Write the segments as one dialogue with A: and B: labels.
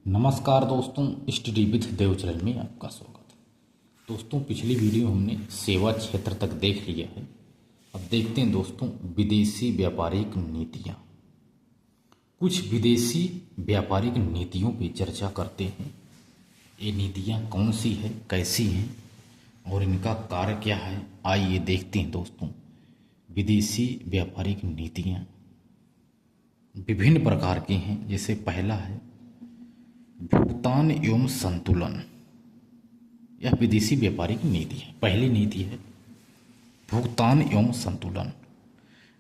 A: नमस्कार दोस्तों, study with Dev channel में आपका स्वागत है। दोस्तों, पिछली वीडियो हमने सेवा क्षेत्र तक देख लिया है। अब देखते हैं दोस्तों विदेशी व्यापारिक नीतियाँ। कुछ विदेशी व्यापारिक नीतियों पे चर्चा करते हैं। ये नीतियाँ कौन सी है, कैसी हैं और इनका कार्य क्या है, आइए देखते हैं दोस्तों। विदेशी व्यापारिक नीतियाँ विभिन्न प्रकार की हैं। जैसे पहला है भुगतान एवं संतुलन। यह विदेशी व्यापारिक नीति है। पहली नीति है भुगतान एवं संतुलन।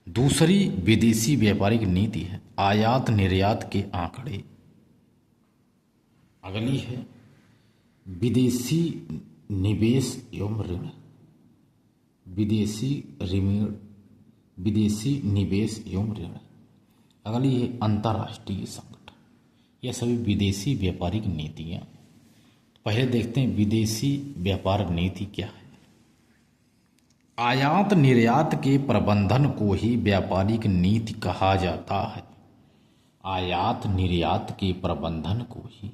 A: दूसरी विदेशी व्यापारिक नीति है आयात निर्यात के आंकड़े। अगली है विदेशी निवेश एवं ऋण। विदेशी निवेश एवं ऋण। अगली है अंतर्राष्ट्रीय संकट। यह सभी विदेशी व्यापारिक नीतियाँ। पहले देखते हैं विदेशी व्यापार नीति क्या है। आयात निर्यात के प्रबंधन को ही व्यापारिक नीति कहा जाता है। आयात निर्यात के प्रबंधन को ही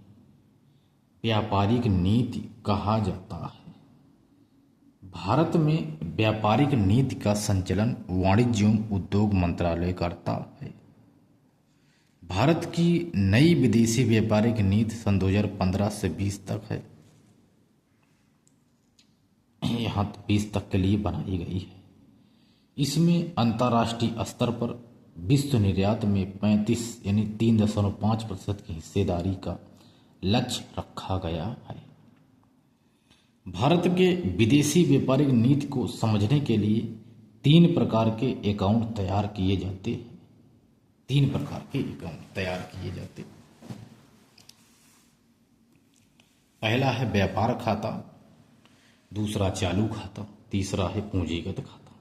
A: व्यापारिक नीति कहा जाता है। भारत में व्यापारिक नीति का संचालन वाणिज्य एवं उद्योग मंत्रालय करता है। भारत की नई विदेशी व्यापारिक नीति सन 2015 से 20 तक है। यहाँ 20 तक के लिए बनाई गई है। इसमें अंतर्राष्ट्रीय स्तर पर विश्व निर्यात में 35 यानी 3.5% की हिस्सेदारी का लक्ष्य रखा गया है। भारत के विदेशी व्यापारिक नीति को समझने के लिए 3 प्रकार के अकाउंट तैयार किए जाते हैं। 3 प्रकार के अकाउंट तैयार किए जाते। पहला है व्यापार खाता, दूसरा चालू खाता, तीसरा है पूंजीगत खाता।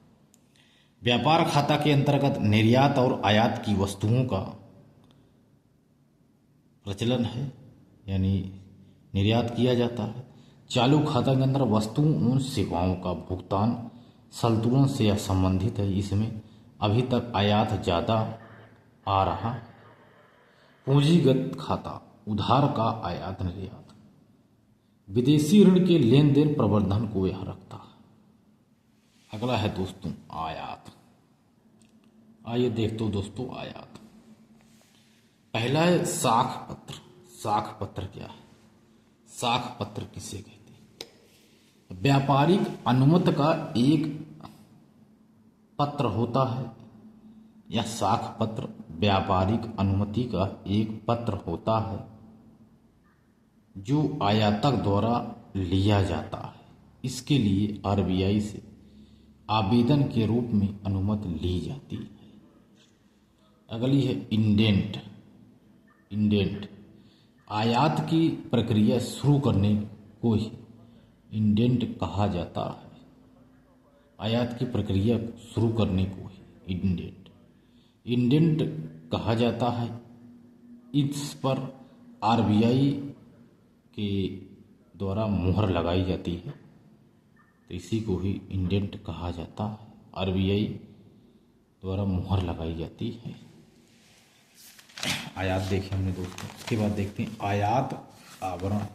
A: व्यापार खाता के अंतर्गत निर्यात और आयात की वस्तुओं का प्रचलन है, यानी निर्यात किया जाता है। चालू खाता के अंदर वस्तुओं और सेवाओं का भुगतान संतुलन से संबंधित है। इसमें अभी तक आयात ज़्यादा आ रहा। पूंजीगत खाता उधार का आयात निर्यात विदेशी ऋण के लेन देन प्रबंधन को यह रखता है। अगला है दोस्तों आयात। आइए देखते हो दोस्तों आयात। पहला है साख पत्र। साख पत्र क्या है? साख पत्र किसे कहते हैं? व्यापारिक अनुमति का एक पत्र होता है। यह साख पत्र व्यापारिक अनुमति का एक पत्र होता है जो आयातक द्वारा लिया जाता है। इसके लिए आरबीआई से आवेदन के रूप में अनुमति ली जाती है। अगली है इंडेंट। इंडेंट आयात की प्रक्रिया शुरू करने को ही इंडेंट कहा जाता है। आयात की प्रक्रिया शुरू करने को ही इंडेंट कहा जाता है। इस पर आरबीआई के द्वारा मुहर लगाई जाती है, तो इसी को ही इंडेंट कहा जाता है। आरबीआई द्वारा मुहर लगाई जाती है। आयात देखे हमने दोस्तों। इसके बाद देखते हैं आयात आवरण।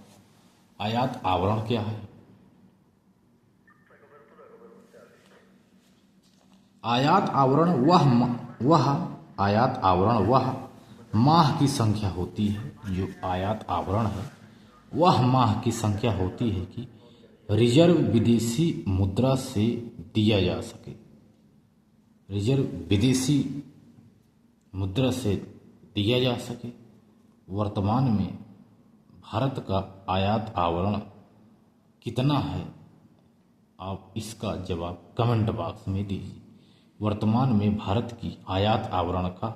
A: आयात आवरण क्या है? आयात आवरण वह माह की संख्या होती है। जो आयात आवरण है वह माह की संख्या होती है कि रिजर्व विदेशी मुद्रा से दिया जा सके। रिजर्व विदेशी मुद्रा से दिया जा सके। वर्तमान में भारत का आयात आवरण कितना है? आप इसका जवाब कमेंट बॉक्स में दीजिए। वर्तमान में भारत की आयात आवरण का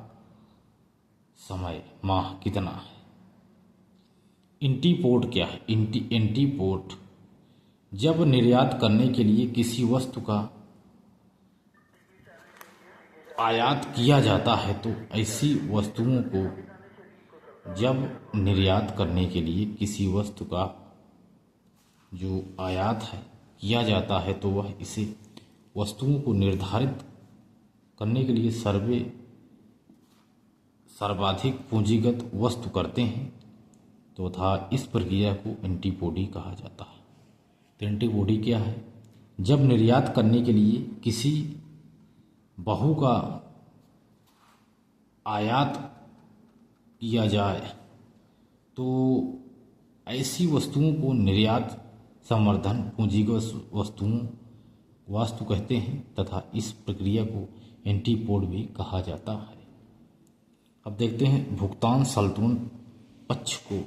A: समय माह कितना है? इंटीपोर्ट क्या है? इंटीपोर्ट जब निर्यात करने के लिए किसी वस्तु का आयात किया जाता है, तो ऐसी वस्तुओं को जब निर्यात करने के लिए किसी वस्तु का जो आयात है किया जाता है, तो वह इसे वस्तुओं को निर्धारित करने के लिए सर्वाधिक पूंजीगत वस्तु करते हैं। तथा इस प्रक्रिया को एंटीबॉडी कहा जाता है। तो एंटीबॉडी क्या है? जब निर्यात करने के लिए किसी बहु का आयात किया जाए तो ऐसी वस्तुओं को निर्यात संवर्धन पूंजीगत वास्तु कहते हैं तथा इस प्रक्रिया को एंटीपोड भी कहा जाता है। अब देखते हैं भुगतान संतुलन पक्ष को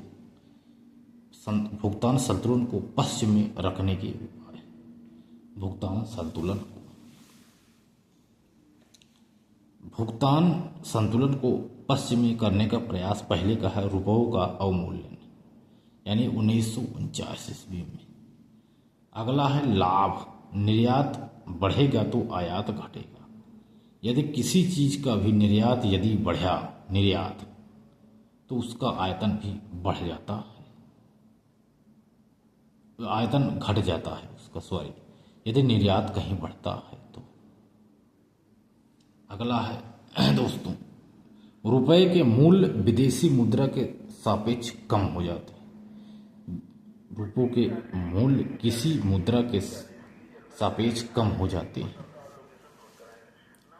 A: भुगतान संतुलन को पक्ष में रखने के उपाय। भुगतान संतुलन को पक्ष में करने का प्रयास पहले का है रुपयों का अवमूल्यन, यानी 1949 ईस्वी में। अगला है लाभ, निर्यात बढ़ेगा तो आयात घटेगा। यदि किसी चीज का भी निर्यात यदि बढ़ा निर्यात तो उसका आयतन भी बढ़ जाता है, आयतन घट जाता है उसका, यदि निर्यात कहीं बढ़ता है तो। अगला है दोस्तों, रुपए के मूल्य विदेशी मुद्रा के सापेक्ष कम हो जाते हैं। रुपयों के मूल्य किसी मुद्रा के सापेक्ष कम हो जाते हैं।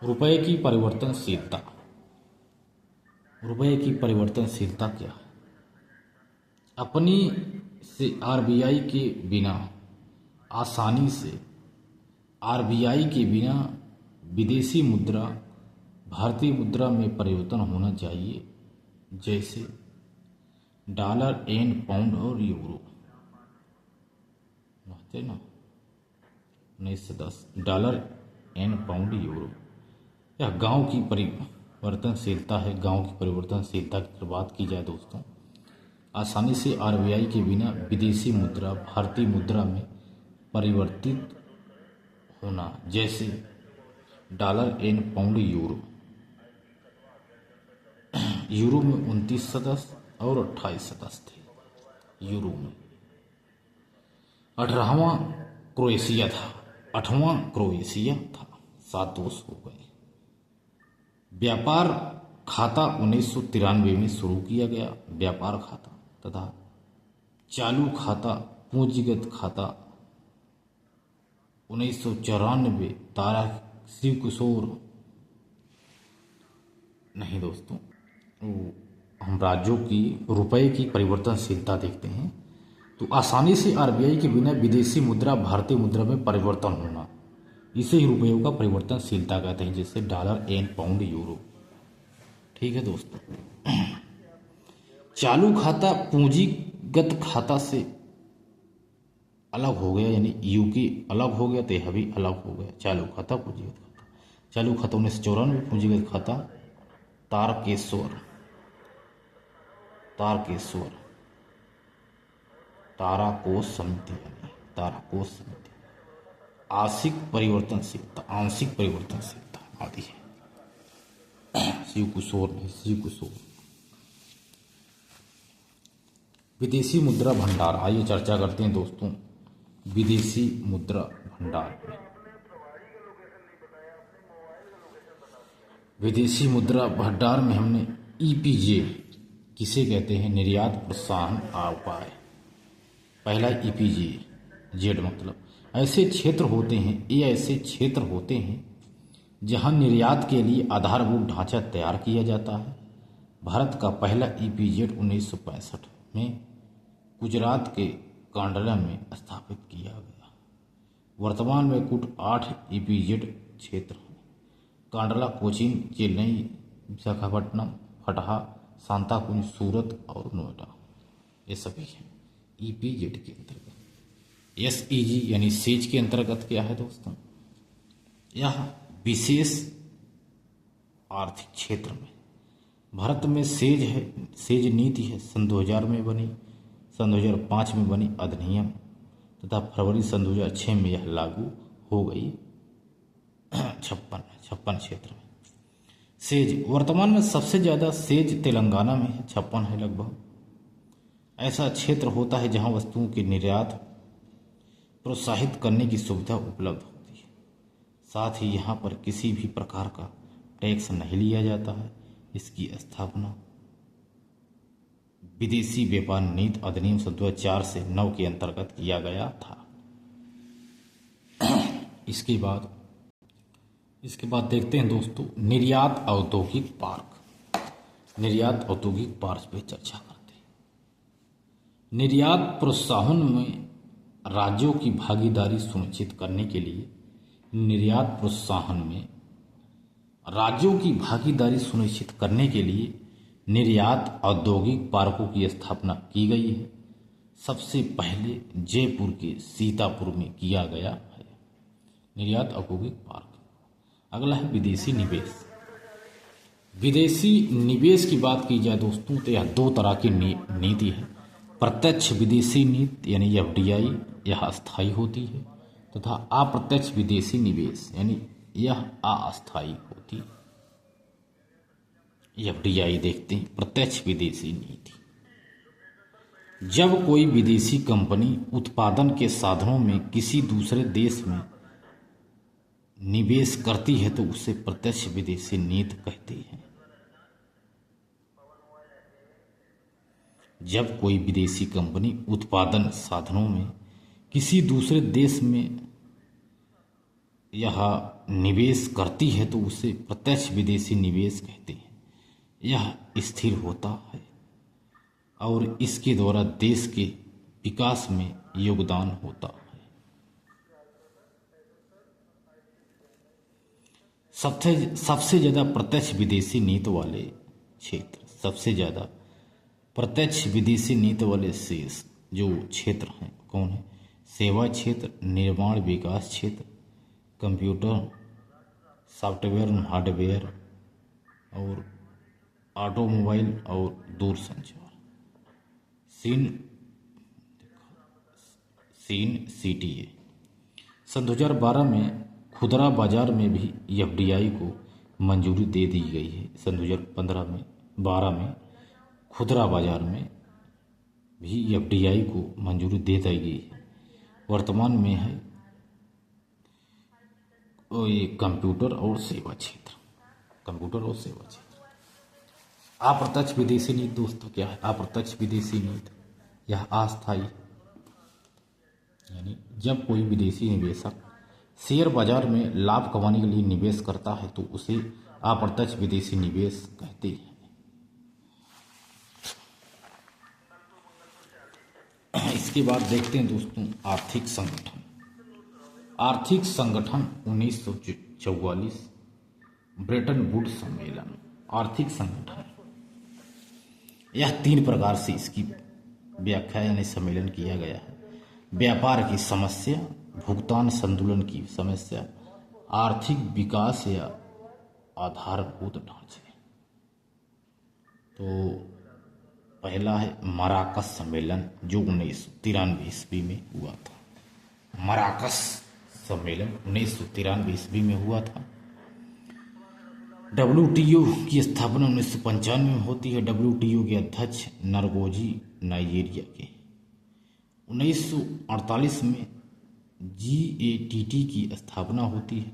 A: रुपए की परिवर्तनशीलता, रुपए की परिवर्तनशीलता क्या है? अपनी से आरबीआई के बिना आसानी से आरबीआई के बिना विदेशी मुद्रा भारतीय मुद्रा में परिवर्तन होना चाहिए, जैसे डॉलर, येन, पाउंड और यूरो। ना 1910 डॉलर, येन, पाउंड, यूरो। यह गांव की परिवर्तनशीलता है। गांव की परिवर्तनशीलता की बात की जाए दोस्तों, आसानी से आरबीआई के बिना विदेशी मुद्रा भारतीय मुद्रा में परिवर्तित होना, जैसे डॉलर, येन, पाउंड, यूरो। यूरो में 29 सदस्य और 28 सदस्य थे। यूरो में 18वां क्रोएशिया था, 8वां क्रोएशिया था, 7 दोष हो गए। व्यापार खाता 1993 में शुरू किया गया। व्यापार खाता तथा चालू खाता पूंजीगत खाता 1994। तारा शिव किशोर नहीं दोस्तों, हम राज्यों की रुपए की परिवर्तनशीलता देखते हैं। तो आसानी से आरबीआई के बिना विदेशी मुद्रा भारतीय मुद्रा में परिवर्तन होना, इसे ही रुपयों का परिवर्तनशीलता कहते हैं, जैसे डॉलर, येन, पाउंड, यूरो। ठीक है दोस्तों, चालू खाता पूंजीगत खाता से अलग हो गया, यानी यूके अलग हो गया तो यह भी अलग हो गया। चालू खाता पूंजीगत खाता, चालू खाता 1994, पूंजीगत खाता ताराकोश समिति, आंशिक परिवर्तनशीलता आदि है। शिव किशोर। विदेशी मुद्रा भंडार, आइए चर्चा करते हैं दोस्तों विदेशी मुद्रा भंडार में। विदेशी मुद्रा भंडार में हमने ईपीजे किसे कहते हैं? निर्यात प्रोत्साहन उपाय। पहला ईपीजे जेड मतलब ऐसे क्षेत्र होते हैं जहां निर्यात के लिए आधारभूत ढांचा तैयार किया जाता है। भारत का पहला ईपीजेड 1965 में गुजरात के कांडला में स्थापित किया गया। वर्तमान में कुल 8 ईपीजेड क्षेत्र हैं। कांडला, कोचीन, चेन्नई, विशाखापट्टनम, फटहा, सांताकुंज, सूरत और नोएडा, ये सभी हैं ईपीजेड के अंतर्गत। एसईजी यानी सेज के अंतर्गत क्या है दोस्तों? यह विशेष आर्थिक क्षेत्र में भारत में सेज नीति है। सन 2000 में बनी, सन 2005 में बनी अधिनियम तथा फरवरी सन 2006 में यह लागू हो गई। 56 क्षेत्र में सेज, वर्तमान में सबसे ज़्यादा सेज तेलंगाना में है, 56 है लगभग। ऐसा क्षेत्र होता है जहां वस्तुओं के निर्यात प्रोत्साहित करने की सुविधा उपलब्ध होती है। साथ ही यहाँ पर किसी भी प्रकार का टैक्स नहीं लिया जाता है। इसकी स्थापना विदेशी व्यापार नीति अधिनियम 2004 से 9 के अंतर्गत किया गया था। इसके बाद देखते हैं दोस्तों निर्यात औद्योगिक पार्क। निर्यात औद्योगिक पार्क पे चर्चा करते हैं। निर्यात प्रोत्साहन में राज्यों की भागीदारी सुनिश्चित करने के लिए निर्यात प्रोत्साहन में राज्यों की भागीदारी सुनिश्चित करने के लिए निर्यात औद्योगिक पार्कों की स्थापना की गई है। सबसे पहले जयपुर के सीतापुर में किया गया है निर्यात औद्योगिक पार्क। अगला है विदेशी निवेश। विदेशी निवेश की बात की जाए दोस्तों तो यह दो तरह की नीति है। प्रत्यक्ष विदेशी नीति यानी एफडीआई, यह अस्थायी होती है, तथा अप्रत्यक्ष विदेशी निवेश यानी यह अस्थायी होती है। एफडीआई देखते हैं, प्रत्यक्ष विदेशी नीति। जब कोई विदेशी कंपनी उत्पादन के साधनों में किसी दूसरे देश में निवेश करती है तो उसे प्रत्यक्ष विदेशी नीति कहते हैं। जब कोई विदेशी कंपनी उत्पादन साधनों में किसी दूसरे देश में यह निवेश करती है तो उसे प्रत्यक्ष विदेशी निवेश कहते हैं। यह स्थिर होता है और इसके द्वारा देश के विकास में योगदान होता है। सबसे ज़्यादा प्रत्यक्ष विदेशी नीति वाले क्षेत्र, सबसे ज़्यादा प्रत्यक्ष विदेशी नीति वाले शेष जो क्षेत्र हैं कौन है? सेवा क्षेत्र, निर्माण विकास क्षेत्र, कंप्यूटर सॉफ्टवेयर हार्डवेयर और ऑटोमोबाइल और दूरसंचार। सीटीए। सन 2012 में खुदरा बाजार में भी एफडीआई को मंजूरी दे दी गई है। सन 2012 में खुदरा बाजार में भी एफडीआई को मंजूरी दे दी गई है। वर्तमान में है ये कंप्यूटर और सेवा क्षेत्र। अप्रत्यक्ष विदेशी नीति दोस्तों क्या है? अप्रत्यक्ष विदेशी नीति यह अस्थायी, यानी जब कोई विदेशी निवेशक शेयर बाजार में लाभ कमाने के लिए निवेश करता है तो उसे अप्रत्यक्ष विदेशी निवेश कहते हैं। इसके बाद देखते हैं दोस्तों आर्थिक संगठन। आर्थिक संगठन 1944 ब्रेटन वुड्स सम्मेलन। आर्थिक संगठन यह 3 प्रकार से इसकी व्याख्या यानी सम्मेलन किया गया है। व्यापार की समस्या, भुगतान संतुलन की समस्या, आर्थिक विकास या आधारभूत ढांचे। तो पहला है मराकस सम्मेलन जो 1993 ईस्वी में हुआ था। मराकस सम्मेलन 1993 ईस्वी में हुआ था। WTO की स्थापना 1995 में होती है। WTO के अध्यक्ष नरगोजी नाइजीरिया के। 1948 में GATT की स्थापना होती है।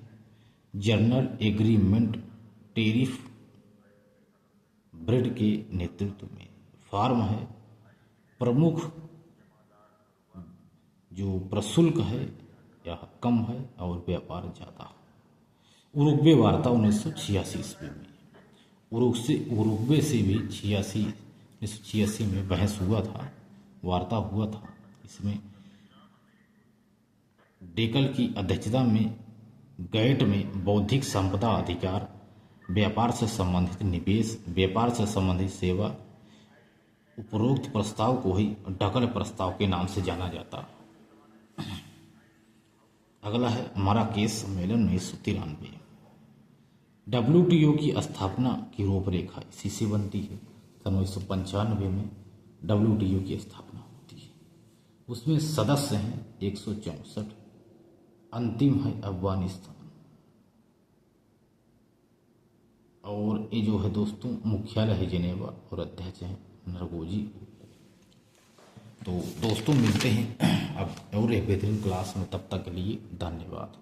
A: जनरल एग्रीमेंट टेरिफ ब्रेड के नेतृत्व में। फार्म है प्रमुख जो प्रशुल्क है यह कम है और व्यापार ज़्यादा। उरुग्वे वार्ता 1986 ईस्वी में। उरुग्वे से भी 1986 में बहस हुआ था, वार्ता हुआ था। इसमें डेकल की अध्यक्षता में गैट में बौद्धिक संपदा अधिकार, व्यापार से संबंधित निवेश, व्यापार से संबंधित सेवा, उपरोक्त प्रस्ताव को ही डकल प्रस्ताव के नाम से जाना जाता। अगला है मराकेश सम्मेलन 1993। WTO की स्थापना की रूपरेखा इसी से बनती है। सन 1995 में WTO की स्थापना होती है। उसमें सदस्य हैं 164। अंतिम है अफगानिस्तान। और ये जो है दोस्तों मुख्यालय है जिनेवा और अध्यक्ष हैं नरगोजी। तो दोस्तों मिलते हैं अब और एक बेहतरीन क्लास में, तब तक के लिए धन्यवाद।